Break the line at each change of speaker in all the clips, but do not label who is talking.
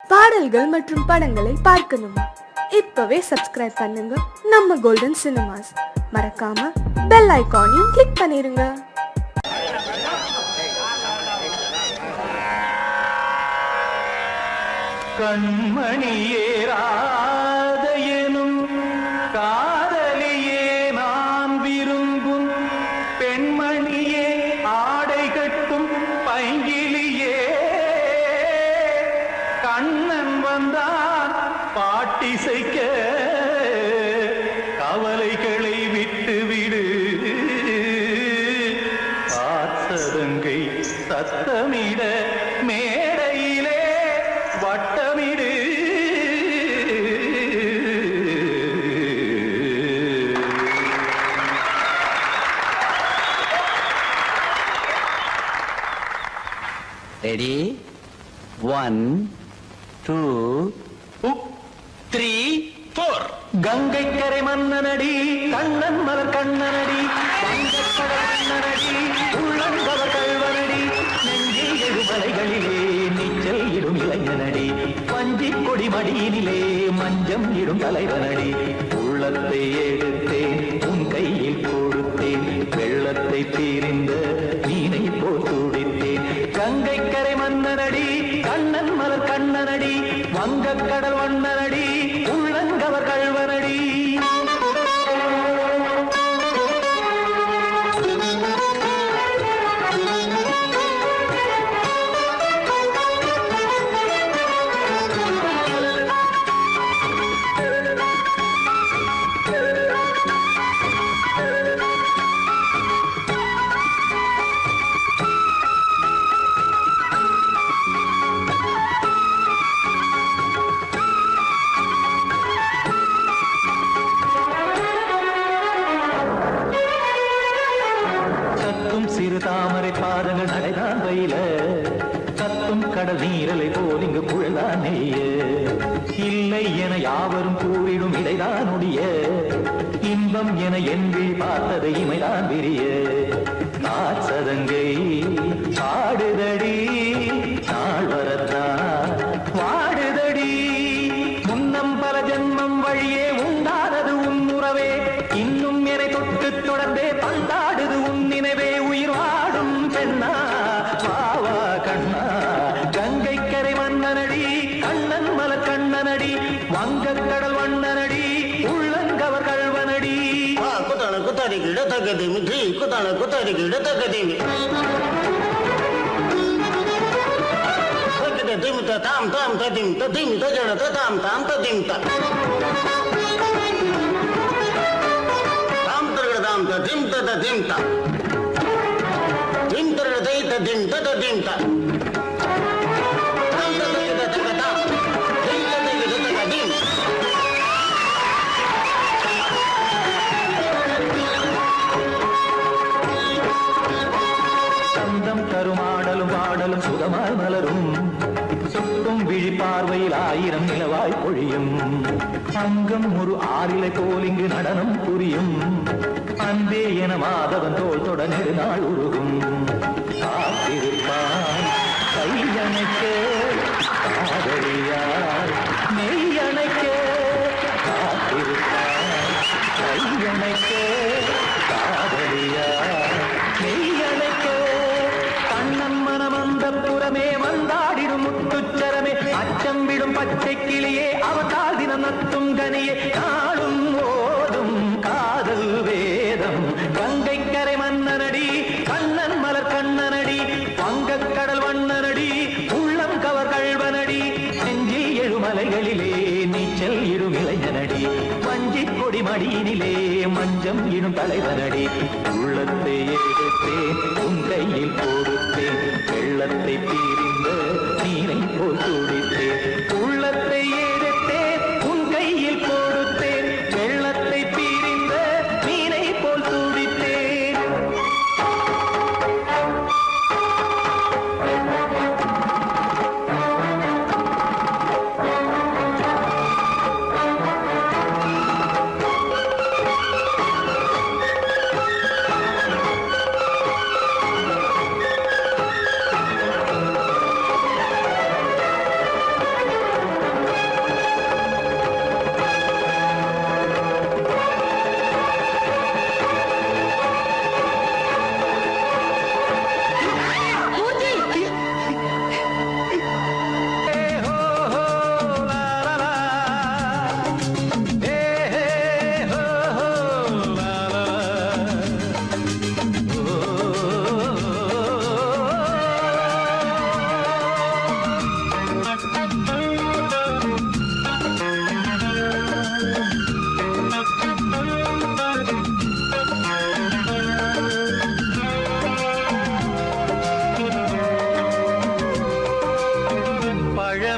பாடல்கள் மற்றும் படங்களை பார்க்கணுமா? இப்பவே சப்ஸ்கிரைப் பண்ணுங்க நம்ம கோல்டன் சினிமாஸ். மறக்காம பெல் ஐகானையும் கிளிக் பண்ணிருங்க.
கண்மணியே ராதையனும் காதலியே நான் விரும்பும் பெண்மணியே ஆடை கட்டும் பைங்கிலியே கண்ணன் வந்தான் பாட்டிசைக்க கவலைகளை விட்டுவிடு ஆசதங்கை சத்தமிட மேடையிலே வட்டமிடு.
ரெடி 1 2 3 4.
கங்கை கரை மன்னனடி கண்ணன் மலர் கண்ணனடி வங்கக்கடல் மன்னனடி உள்ளங்கவ கல்வனடி நெஞ்சில் எழுமலைகளிலே நீச்சல் இடும் இளைஞனடி வஞ்சி கொடி மடியினிலே மஞ்சம் இடும் தலைவனடி உள்ளத்தை எடுத்தேன் உன் கையில் கொடுத்தேன் வெள்ளத்தை தீரிந்த மீனை போல் துடித்தேன். கங்கை கரை மன்னனடி கண்ணன் மலர் கண்ணனடி வங்கக்கடல் வண்ணனடி உள்ளங்கவர் கல்வனடி. சிறு தாமரை பாதங்கள் நடைதான் வயில கத்தும் கடல் நீரலை போல் இங்கு குழல்தான் நெய்ய இல்லை என யாவரும் கூறிடும் இடைதான் உடைய இன்பம் என என்பி பார்த்தது இமைதான் விரிய ஆசதங்கை பாடுதடி நாள் வரத்தான் வாடுதடி முன்னம் பல ஜென்மம் வழியே உண்டானது உன் உறவே இன்னும் என்னை தொட்டு தொடர்ந்தே பந்தாடுது உன் நினைவே உயிர் வாடும் பெண்ணா பாவா கண்ணா கங்கை கரை மன்னனடி கண்ணன் மலர் கண்ணனடி வங்கக்கடல் வண்ணனடி உள்ளங்கவர் கல்வனடி.
குத்தான குத்தாரி கிட தகதிமி தி குத்தான குத்தாரி கிட தகதிமி தகத திமித தாம் தாம் ததிம் ததிம் தஜன ததாம் தாம் ததிம் த தாம் தரகட தாம் ததிம் ததிம் த திம் தரகட தை ததிம் ததிம் த தாம் தரகட தகதா திம் தரகட தகதிம்.
சந்தம் கருமாடலும் பாடலும் சுகமாய் மலரும் சுட்டும் விழி பார்வையில் ஆயிரம் நிலவாய் பொழியும் அங்கம் ஒரு ஆறிலை போல் இங்கு நடனம் புரியும் அன்பே என மாதவன் தோல் தொட நெடுநாள் உருகும் காத்திருப்பான் கையணைக்க காதலியார் மெய்யணைக்க காத்திருப்பான் கையணைக்க காதலியார் மெய்யணைக்க கண்ணன் மனமந்த புறமே வந்தாடிடும் முத்துச்சரமே அச்சம் விடும் பச்சை கிளியே அவதால் தினம் நத்தும் கனியே நாளும் ஓதும் காதல் வேதம். கங்கை கரை மன்னனடி கண்ணன் மலர் கண்ணனடி வங்கக்கடல் வண்ணனடி உள்ளம் கவர் கல்வனடி நெஞ்சில் எழுமலைகளிலே நீச்சல் இடும் இளைஞனடி வஞ்சி கொடி மடியினிலே மஞ்சம் இடும் தலைவனடி உள்ளத்தை எடுத்தேன் உன் கையில் கொடுத்தேன் வெள்ளத்தை தீரிந்த நீரை போல் துடித்தேன். உள்ளத்தை எடுத்தேன் உன் கையில் கொடுத்தேன் வெள்ளத்தை தீரிந்த நீரை போல் துடித்தேன்.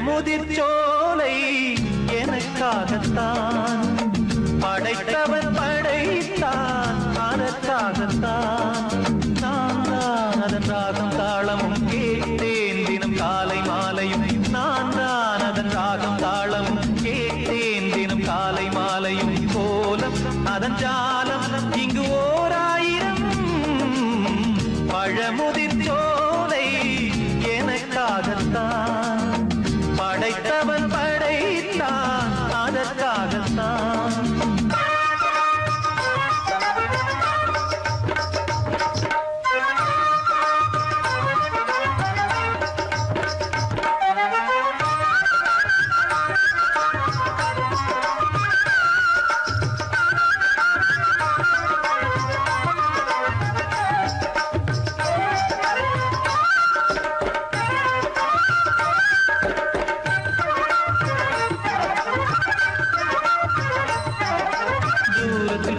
பழமுதிர்ச்சோலை எனக்காகத்தான் படைத்தவன் படைத்தான் அதற்காகத்தான் நான் தான் அதன் ராகம் தாளமும் கேட்டேன் தினம் காலை மாலையும் நான் தான் அதன் ராகம் தாளமும் கேட்டேன் தினம் காலை மாலையும் கோலம் அதன் ஜாலம் இங்கு ஓர் ஆயிரம் பழமுதிர்ச்சோலை எனக்காகத்தான் படைத்தவன் படைத்தான் அதற்காகத்தான்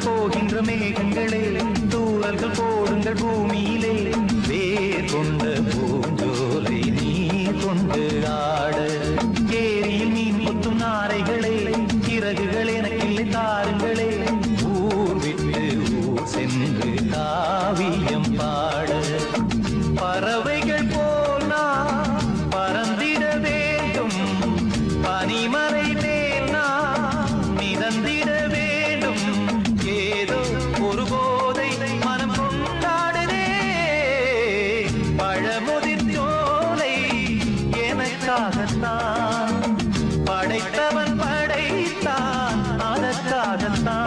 போகின்ற மேகங்களே தூரல்கள் போடுங்கள் பூமியிலே வேர் கொண்ட பூஞ்சோலை நீ கொண்டு ஆட ஏரியில் மீன் கொத்தும் நாரைகளே சிறகுகள் எனக்கில்லை தாருங்களே ஊர் விட்டு ஊர் சென்று காவியம் பாட பறவைகள் போல் நான் பறந்திட வேண்டும் பனிமலை மேல் நான் மிதந்திட வேண்டும் ஏதோ ஒரு போதை மனம் கொண்டாடுதே பழமுதிர்ச்சோலை எனக்காகத்தான் படைத்தவன் படைத்தான் அதற்காகத்தான்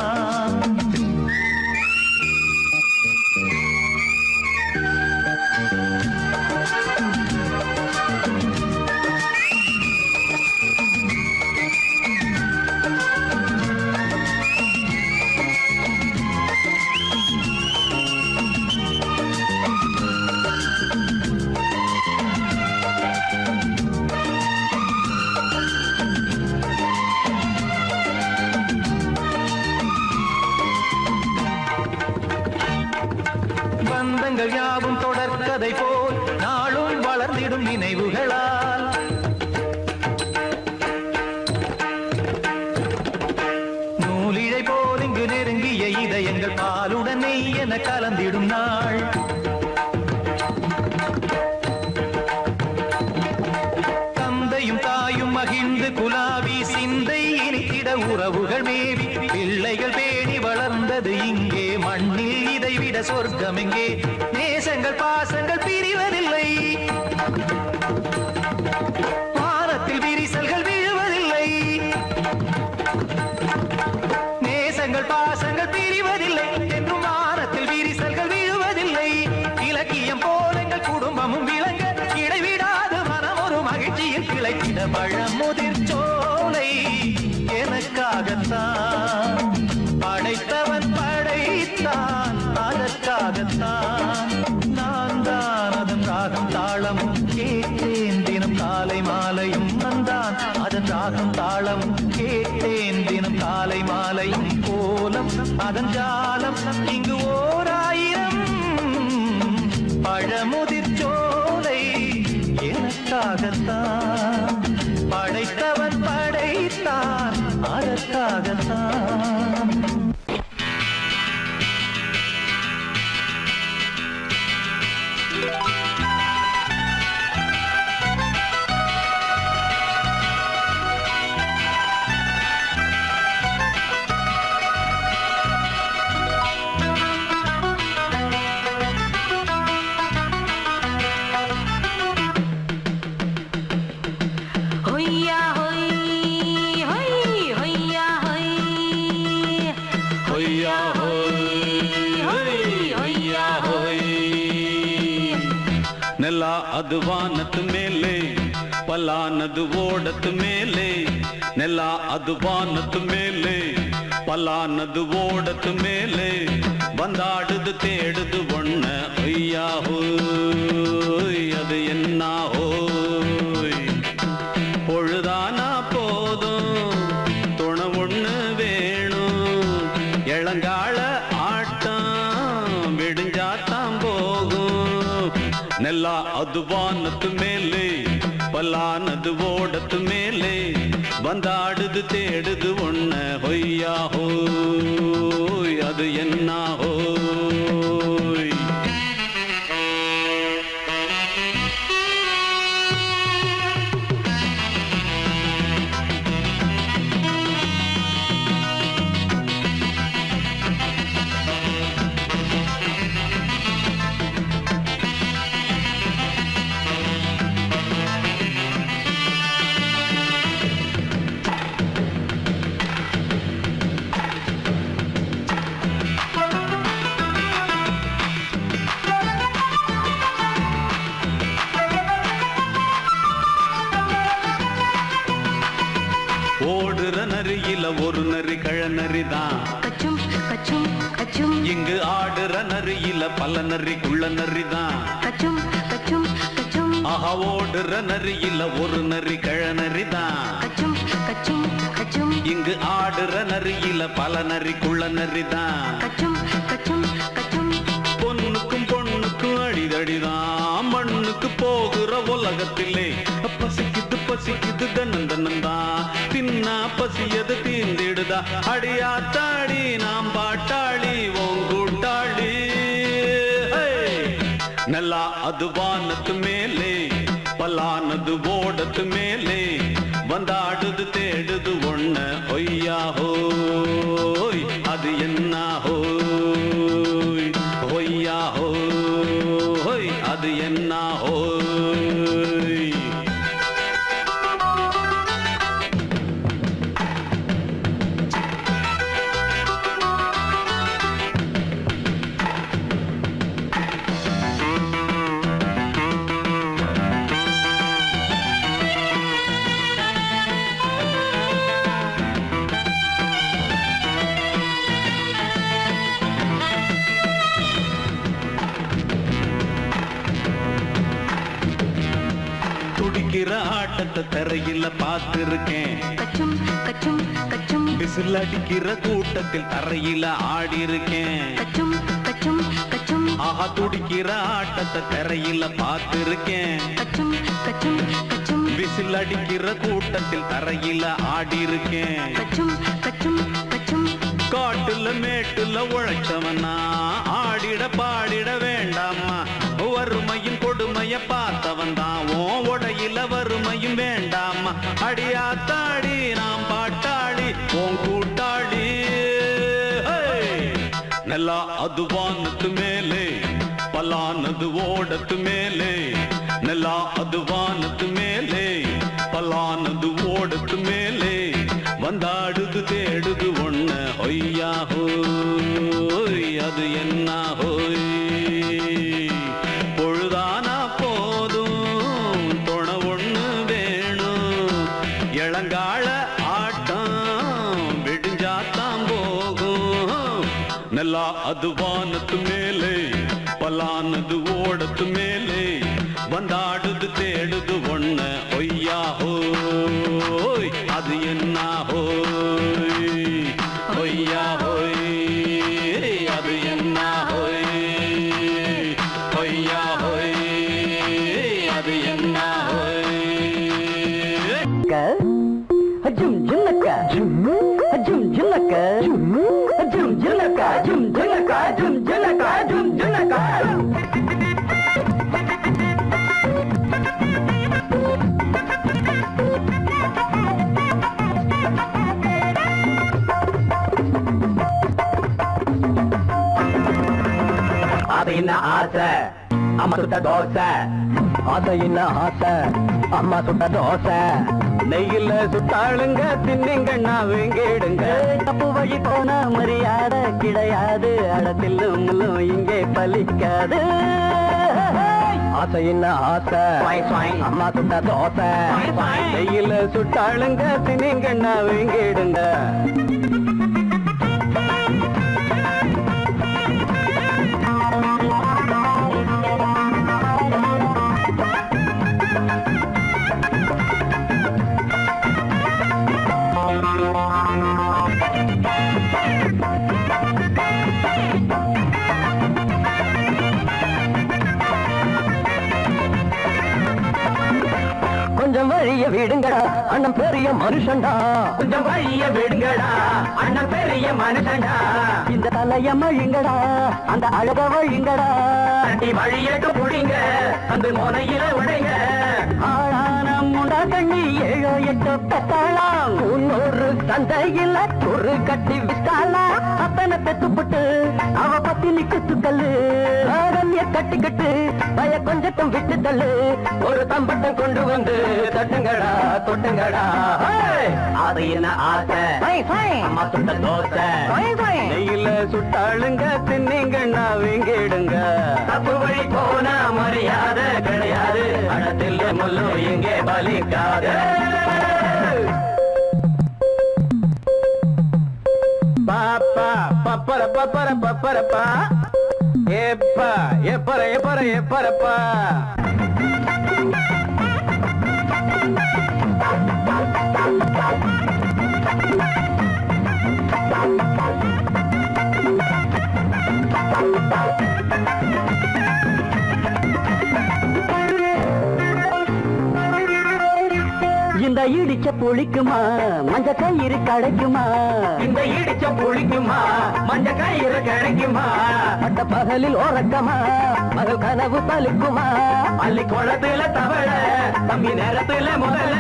பந்தங்கள் யாவும் தொடர்கதை போல் நாளும் வளர்ந்திடும் நினைவுகளால் நூலிழை போல் இங்கு நெருங்கிய இதயங்கள் பாலுடன் நெய் என கலந்திடும் நாள் தந்தையும் தாயும் மகிழ்ந்து குலாவி சிந்தை இனித்திட உறவுகள் மேவி பிள்ளைகள் பேணி வளர்ந்தது இங்கே மண்ணில் இதைவிட சொர்க்கம் எங்கே நேசங்கள் பாசங்கள் பிரிவதில்லை வானத்தில் விரிசல்கள் விழுவதில்லை நேசங்கள் பாசங்கள் பிரிவதில்லை என்றும் வானத்தில் விரிசல்கள் விழுவதில்லை இலக்கியம் போல எங்கள் குடும்பமும் விளங்க இடைவிடாது மனம் ஒரு மகிழ்ச்சியில் கிளைத்திட பழமுதிர்ச்சோலை எனக்காகத்தான் படைத்தவன் படைத்தான் அதற்காகத்தான் நான் தான் அதன் ராகம் தாளமும் கேட்டேன் தினம் காலை மாலையும் நான் அதன் ராகம் தாளமும் கேட்டேன் தினம் காலை மாலையும் கோலம் அதன் ஜாலம் இங்கு ஓர் ஆயிரம் பழமுதிர்ச்சோலை எனக்காகத்தான் படைத்தவன் படைத்தான் அதற்காகத்தான்
ನೆಲ ಅದು ವಾನದ ಮೇಲೆ ಪಲಾನದು ಓಡದ ಮೇಲೆ ನೆಲ ಅದು ವಾನದ ಮೇಲೆ ಪಲಾನದು ಓಡದ ಮೇಲೆ ಬಂದಾಡುದು தேடுது ஒண்ண ஐயா ஹோய் அது என்ன ஹோய் பொழுதா அது வானத்து மேலே பல்லானது ஓடத்து மேலே வந்தாடுது தேடுது ஒன்ன ஹொய்யா ஹோய் அது என்ன ஹோய் ஓடுற நரியில ஒரு நரி கழநரிதான்
கச்சும் கச்சும் கச்சும்
இங்கு ஆடுற நரியில பல நரி குள்ள நரிதான்
கச்சும் கச்சும் கச்சும்
ஆஹா ஓடுற நரியில ஒரு நரி கழநரிதான்
கச்சும் கச்சும் கச்சும்
இங்கு ஆடுற நரியில பல நரி குள்ள நரிதான்
கச்சும் கச்சும் கச்சும்
பொண்ணுக்கும் பொண்ணுக்கும் அடிதடிதான் மண்ணுக்கு போகிற உலகத்திலே பசிக்குது பசிக்குது தன்னந்தனந்தான் தின்னா பசியது தீர்ந்திடுதா அடியாத்தாடி நாம் பாட்டாளி ஓங்கூட்டாளி நல்லா அது வானத்து மேலே பல்லானது ஓடத்து மேலே வந்தாடுது தேடுது ஒண்ண ஒய்யா ஹோய் அது என்ன ஹோய் ஒய்யா ஹோய் அது என்ன ஹோய் துடிக்கிற ஆட்டத்தை தரையில பார்த்திருக்கேன்
கச்சும் கச்சும் கச்சும்
விசில் அடிக்கிற கூட்டத்தில் தரையில ஆடி இருக்கேன்
கச்சும் கச்சும் கச்சும்
ஆஹா துடிக்கிற ஆட்டத்தை தரையில பார்த்திருக்கேன்
கச்சும் கச்சும் கச்சும்
விசில் அடிக்கிற கூட்டத்தில் தரையில ஆடி இருக்கேன்
கச்சும் கச்சும் கச்சும்
காட்டுல மேட்டுல உழைச்சவனா ஆடிட பாடிட வேண்டாமா வறுமையின் கொடுமைய பார்த்தவன் தான் உடையில வறுமையும் வேண்டாமா அடியாத்தாடி நாம் பாட்டாளி உன் கூட்டாளி நல்லா அது வானத்து மேலே பல்லானது ஓடத்து மேலே நல்லா அது வானத்து மேலே பல்லானது ஓடத்து மேலே வந்தாடுது தேடுது ஒண்ண ஒய்யா ஹோய் அது என்ன ஹோய் பொழுதானா போதும் துணை ஒண்ணு வேணும் இளங்கால ஆட்டம் விடிஞ்சாத்தான் போகும் நல்லா அது வானத்து மேலே பல்லானது ஓடத்து மேலே வந்தாடுது தேடுது ஒண்ண ஒய்யா ஹோய் அது என்ன ஹோய் ஒய்யா ஹோய் அது என்ன ஹோய் ஒய்யா ஹோய் அது என்ன ஹோய்
Jum jumaka, jum jumaka, jum jumaka, jum jumaka, jum jumaka, jum jumaka. Ada inna asa, amma sutta dosa. Ada inna asa, amma sutta dosa. நெய்யில சுட்டாளுங்க தின்னிங்கண்ணா வேங்கிடுங்க தப்பு வழி போன மரியாதை கிடையாது அடத்திலும் இங்கே பலிக்காது ஆசை என்ன ஆசை அம்மா சுட்ட தோசை நெய்யில சுட்டாளுங்க தின்னிங்கண்ணா வேங்கிடுங்க வழிய விடுங்கடா அண்ணன் பெரிய மனுஷன்டா கொஞ்சம் வழிய விடுங்கடா அண்ணன் பெரிய மனுஷன்டா இந்த தலைய மழிங்கடா அந்த அழக வழிங்கடா தட்டி வழியட்டு புடிங்க அந்த முனையில உடைங்க ஆளான முண்டா தண்ணி 7 8 பெத்தாளாம் இன்னொரு சந்தையில ஒரு கட்டி விட்டாளா அப்பனை பெத்துப்பட்டு அவ பத்தி நிக்கத்துக்கல்லு ஆரண்ய கட்டிக்கிட்டு பய கொஞ்சட்டும் விட்டு தள்ளு ஒரு தம்பட்டம் கொண்டு வந்து தட்டுங்கடா தொட்டுங்கடா அது என்ன ஆசை அம்மா சுட்ட தோசை நெய்யில சுட்டாளுங்க தின்னீங்கன்னா வீங்கிடுங்க தப்பு வழி போனா மரியாதை கிடையாது அடத்தில் முள்ளு எங்கே பலிக்காது பாப்பா பப்பர பப்பர பப்பரப்பா எப்பா எப்பர எப்பர எப்பரப்பா இந்த இடிச்ச புளிக்குமா மஞ்ச கயிறு கிடைக்குமா இந்த இடிச்ச புளிக்குமா மஞ்ச கயிறு கிடைக்குமா பட்ட பகலில் ஓரக்கமா மகள் கனவு பலிக்குமா அள்ளி குளத்துல தவள தம்பி நேரத்துல முதல்ல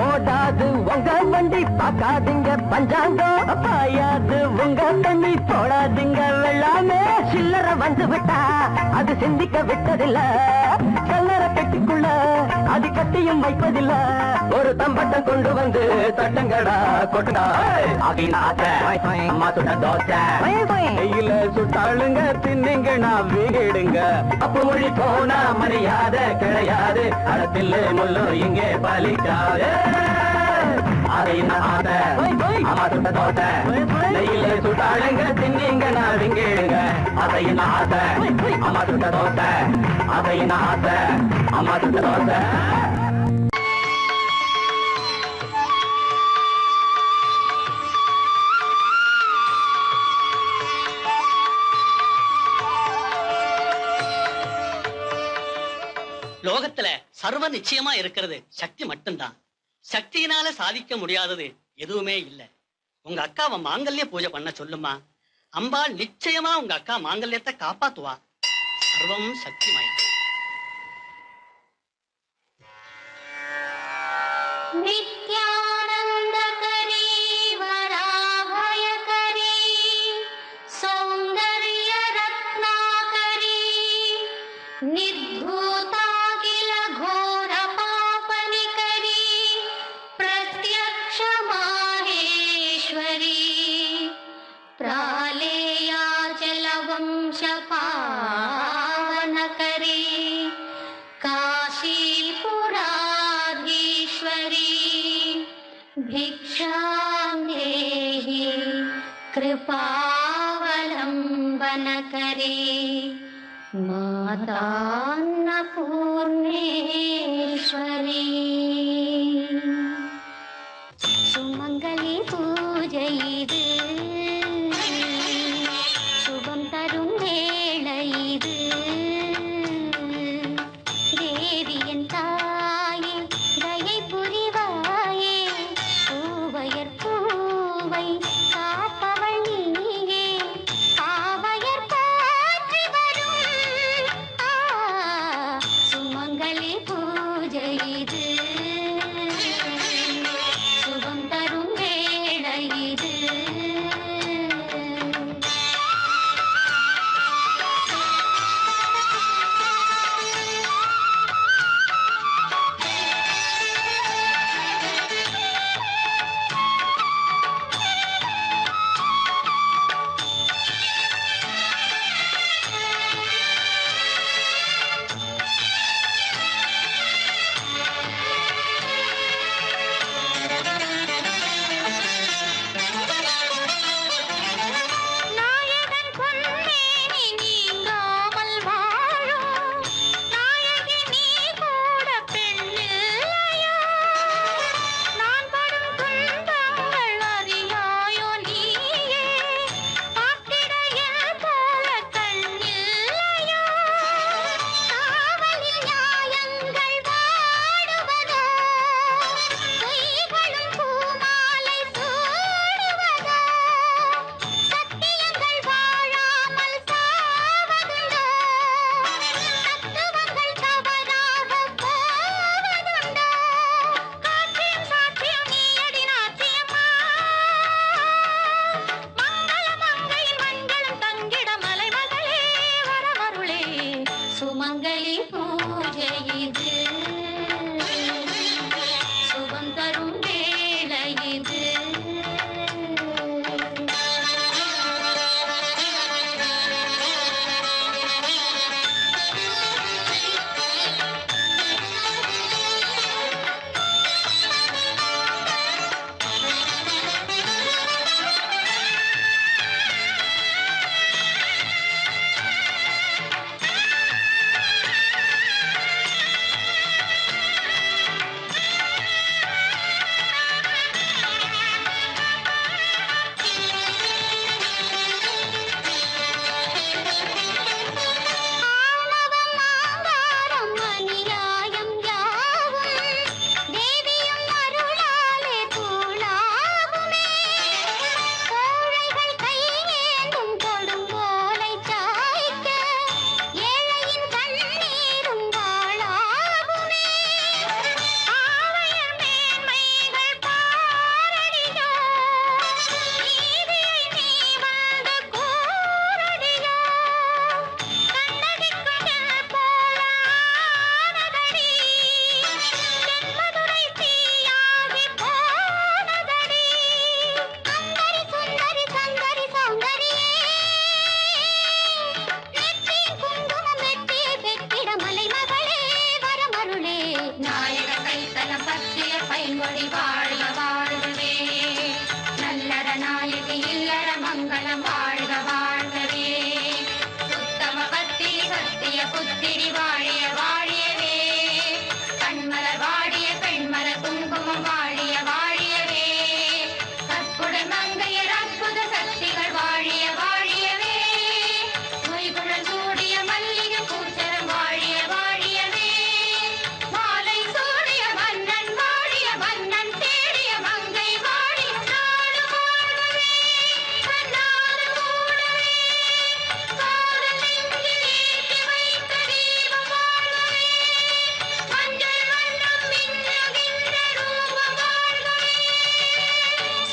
ஓடாது உங்க வண்டி பார்க்காதீங்க பஞ்சாங்கம் பாயாது உங்க தண்ணி போடாதீங்க வெள்ளாமே சில்லற வந்து விட்டா அது சிந்திக்க விட்டதில்ல கல்லற பெட்டிக்குள்ள அது கட்டியும் வைப்பதில்ல ஒரு தம்பட்டம் கொண்டு வந்து தட்டங்கடா கொட்டுடா அம்மா சுட்ட தோசை கையில சுட்டாளுங்க தின்னுங்கண்ணா வீடுங்க அப்ப மொழி போனா மரியாதை கிடையாது அடத்தில் முள்ளு இங்கே பலிக்காது அம்மா சுட்ட தோசை நெய்யில சுட்டாளுங்க தின்னுங்கண்ணா வீடுங்க அதையின் ஆசை அம்மா சுட்ட தோசை அதையின் ஆசை அம்மா சுட்ட தோசை
லோகத்துல சர்வ நிச்சயமா இருக்கிறது சக்தி மட்டும்தான். சக்தியினால சாதிக்க முடியாதது எதுவுமே இல்லை. உங்க அக்காவை மாங்கல்ய பூஜை பண்ண சொல்லுமா. அம்பாள் நிச்சயமா உங்க அக்கா மாங்கல்யத்தை காப்பாத்துவா. சர்வம் சக்திமயம்.
நித்யானந்தகரி வராபயகரி சௌந்தர்ய ரத்னாகரி நிர்தூதாகில घोर பாபனிகரி பிரத்யக்ஷ மாஹேஸ்வரி प्रालेयाचल वंश पावनकरी काशीपुराधीश्वरी भिक्षां देहि कृपावलम्बनकरी मातान्नपूर्णेश्वरी सुमंगली पूजै இது சுபம் தரும் வேளை இது தேவியன் தாயே தயை புரிவாயே பூவையர் பூவை காப்பவள் நீயே காவையர் போற்றி வரும் சுமங்கலி பூஜை இது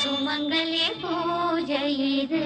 சுமங்கல்ய பூஜை இது.